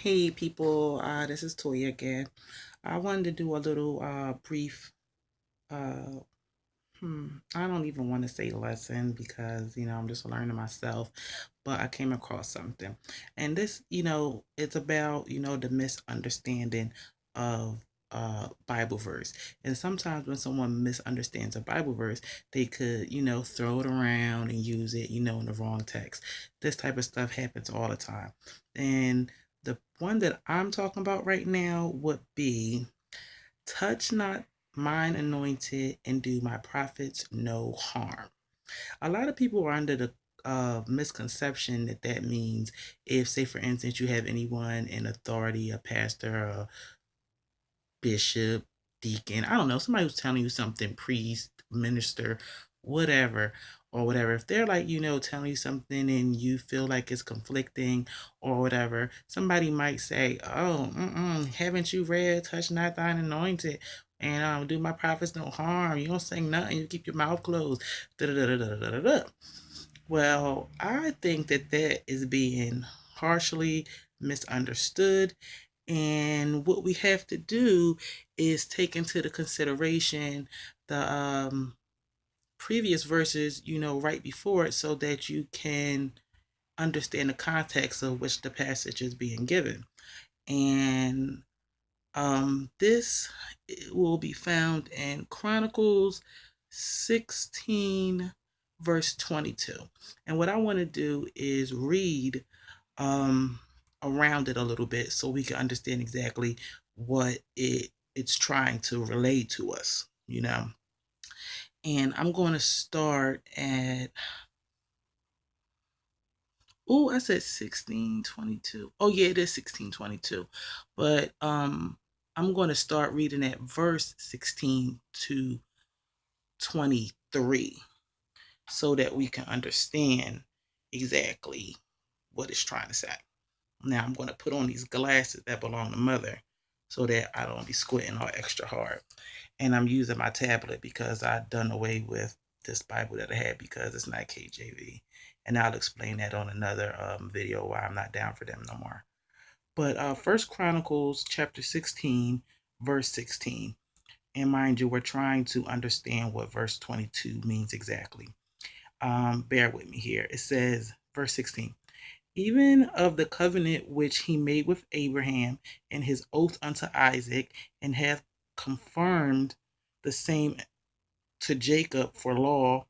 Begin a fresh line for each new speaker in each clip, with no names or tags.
Hey people, this is Toya again. I wanted to do a little brief uh I don't even want to say lesson because I'm just learning myself, but I came across something. And this, it's about, the misunderstanding of Bible verse. And sometimes when someone misunderstands a Bible verse, they could, throw it around and use it, in the wrong text. This type of stuff happens all the time. And the one that I'm talking about right now would be touch not mine anointed and do my prophets no harm. A lot of people are under the misconception that that means if, say, for instance, you have anyone in authority, a pastor, a bishop, deacon, I don't know, somebody who's telling you something, priest, minister, whatever, or whatever. If they're like, telling you something and you feel like it's conflicting or whatever, somebody might say, oh, haven't you read, touch not thine anointed? And do my prophets no harm. You don't say nothing. You keep your mouth closed. Da da da da da da da. Well, I think that that is being partially misunderstood. And what we have to do is take into the consideration the previous verses, right before it, so that you can understand the context of which the passage is being given. And this will be found in Chronicles 16, verse 22. And what I want to do is read um, around it a little bit so we can understand exactly what it's trying to relay to us. And I'm going to start at, oh, I said 1622. Oh yeah, it is 1622. But I'm going to start reading at verse 16 to 23 so that we can understand exactly what it's trying to say. Now I'm going to put on these glasses that belong to Mother so that I don't be squinting all extra hard. And I'm using my tablet because I've done away with this Bible that I had because it's not KJV. And I'll explain that on another video why I'm not down for them no more. But First Chronicles chapter 16, verse 16. And mind you, we're trying to understand what verse 22 means exactly. Bear with me here. It says, verse 16, even of the covenant which he made with Abraham and his oath unto Isaac, and hath confirmed the same to Jacob for law,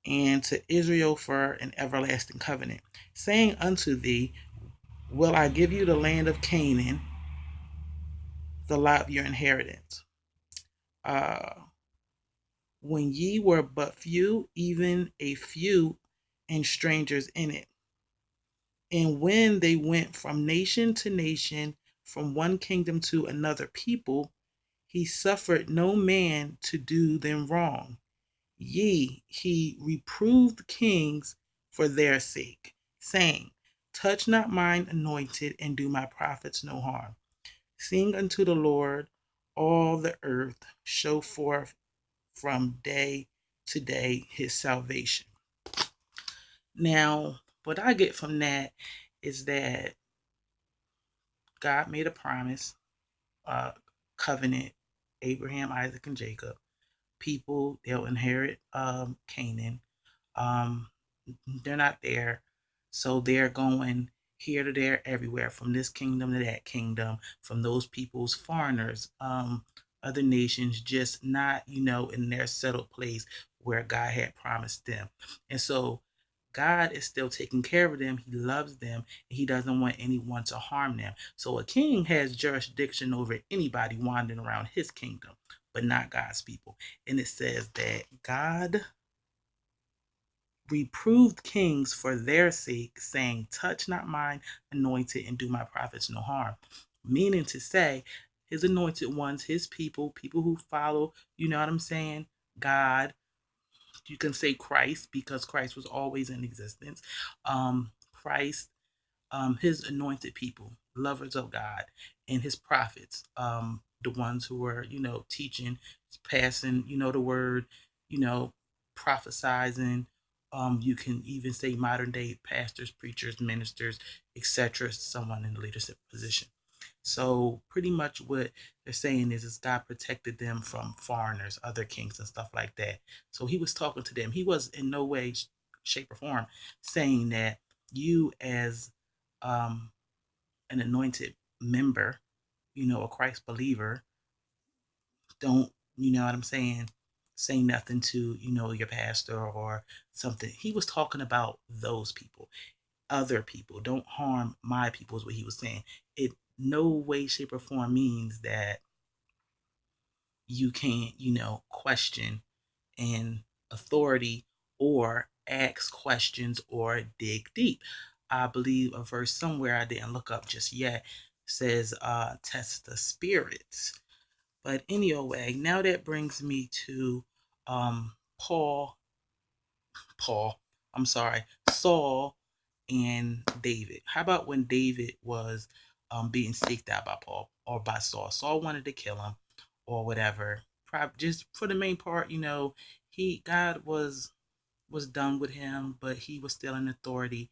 and to Israel for an everlasting covenant, saying unto thee, will I give you the land of Canaan, the lot of your inheritance. Uh, when ye were but few, even a few, and strangers in it. And when they went from nation to nation, from one kingdom to another people, he suffered no man to do them wrong. Yea, he reproved kings for their sake, saying, touch not mine anointed, and do my prophets no harm. Sing unto the Lord, all the earth, show forth from day to day his salvation. Now, what I get from that is that God made a promise, covenant, Abraham, Isaac, and Jacob. People, they'll inherit Canaan. Um, they're not there, so they're going here to there, everywhere, from this kingdom to that kingdom, from those people's foreigners, other nations, just not, in their settled place where God had promised them. And so God is still taking care of them. He loves them. And he doesn't want anyone to harm them. So a king has jurisdiction over anybody wandering around his kingdom, but not God's people. And it says that God reproved kings for their sake, saying, touch not mine anointed, and do my prophets no harm. Meaning to say, his anointed ones, his people, people who follow, you know what I'm saying? God, you can say Christ because Christ was always in existence. Christ, his anointed people, lovers of God, and his prophets, the ones who were, teaching, passing, the word, you know, prophesizing, You can even say modern day pastors, preachers, ministers, etc., someone in a leadership position. So pretty much what they're saying is God protected them from foreigners, other kings and stuff like that. So he was talking to them. He was in no way, shape, or form saying that you as um, an anointed member, a Christ believer, don't, you know what I'm saying, say nothing to, your pastor or something. He was talking about those people, other people. Don't harm my people is what he was saying. It no way, shape, or form means that you can't, question and authority or ask questions or dig deep. I believe a verse somewhere I didn't look up just yet says test the spirits. But anyway, now that brings me to um Paul Paul, I'm sorry, Saul and David. How about when David was being seeked out by Paul or by Saul? Saul wanted to kill him or whatever. Probably just for the main part, he God was done with him, but he was still in authority.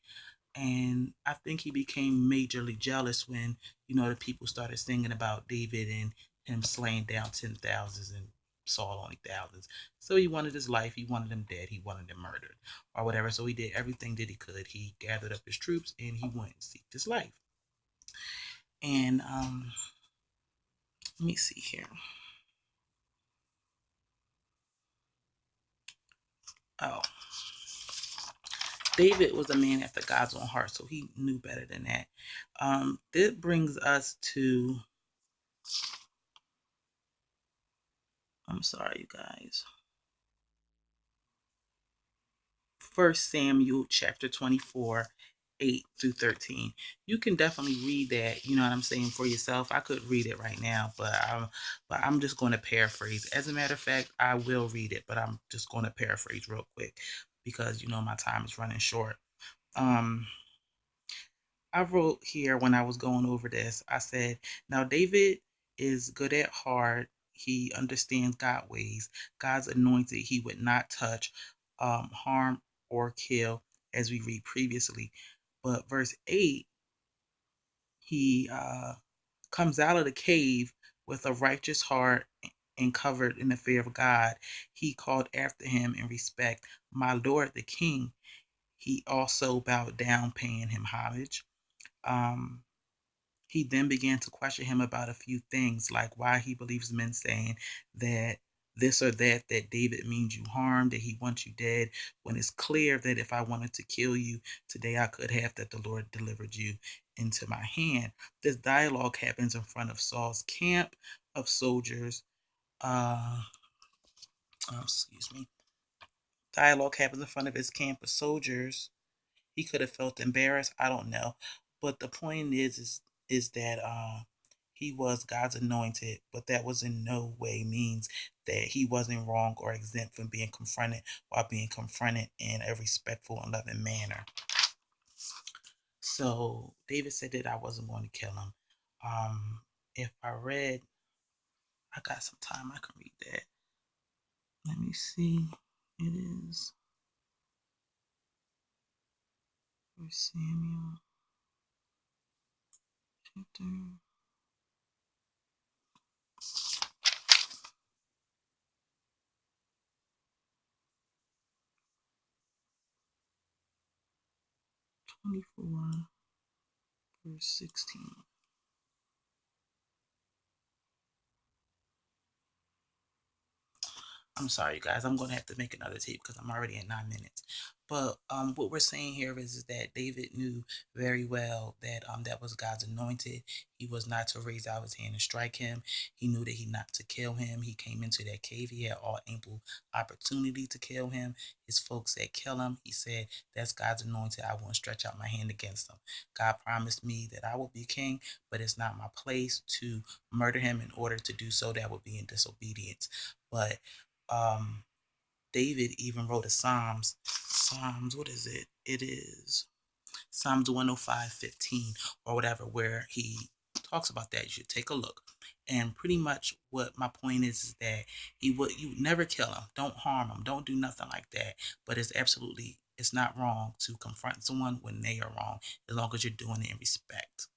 And I think he became majorly jealous when, the people started singing about David and him slaying down 10,000s and Saul only thousands. So he wanted his life. He wanted him dead. He wanted him murdered or whatever. So he did everything that he could. He gathered up his troops and he went and seeked his life. And let me see here. Oh, David was a man after God's own heart, so he knew better than that. This brings us to, I'm sorry, you guys. First Samuel chapter 24, 8 through 13. You can definitely read that, you know what I'm saying, for yourself. I could read it right now, but I'm just going to paraphrase. As a matter of fact, I will read it, but I'm just going to paraphrase real quick because my time is running short. Um I wrote here when I was going over this, I said, now David is good at heart. He understands God's ways. God's anointed, he would not touch, harm, or kill, as we read previously. But verse 8, he comes out of the cave with a righteous heart and covered in the fear of God. He called after him in respect, my Lord the King. He also bowed down, paying him homage. Um, he then began to question him about a few things, like why he believes men saying that this or that David means you harm, that he wants you dead, when it's clear that if I wanted to kill you today, I could have, that the Lord delivered you into my hand. This dialogue happens in front of Saul's camp of soldiers. Excuse me. Dialogue happens in front of his camp of soldiers. He could have felt embarrassed. I don't know, but the point is that he was God's anointed, but that was in no way means that he wasn't wrong or exempt from being confronted while being confronted in a respectful and loving manner. So David said that I wasn't going to kill him. If I read, I got some time. I can read that. Let me see. It is First Samuel chapter 24, verse 16. I'm sorry, you guys. I'm going to have to make another tape because I'm already at 9 minutes. But what we're saying here is that David knew very well that that was God's anointed. He was not to raise out his hand and strike him. He knew that he not to kill him. He came into that cave. He had all ample opportunity to kill him. His folks said, kill him. He said, that's God's anointed. I won't stretch out my hand against him. God promised me that I will be king, but it's not my place to murder him. In order to do so, that would be in disobedience. But um David even wrote a Psalms, what is it? It is Psalms 105:15 or whatever, where he talks about that. You should take a look. And pretty much what my point is that you never kill him, don't harm him, don't do nothing like that. But it's absolutely It's not wrong to confront someone when they are wrong, as long as you're doing it in respect.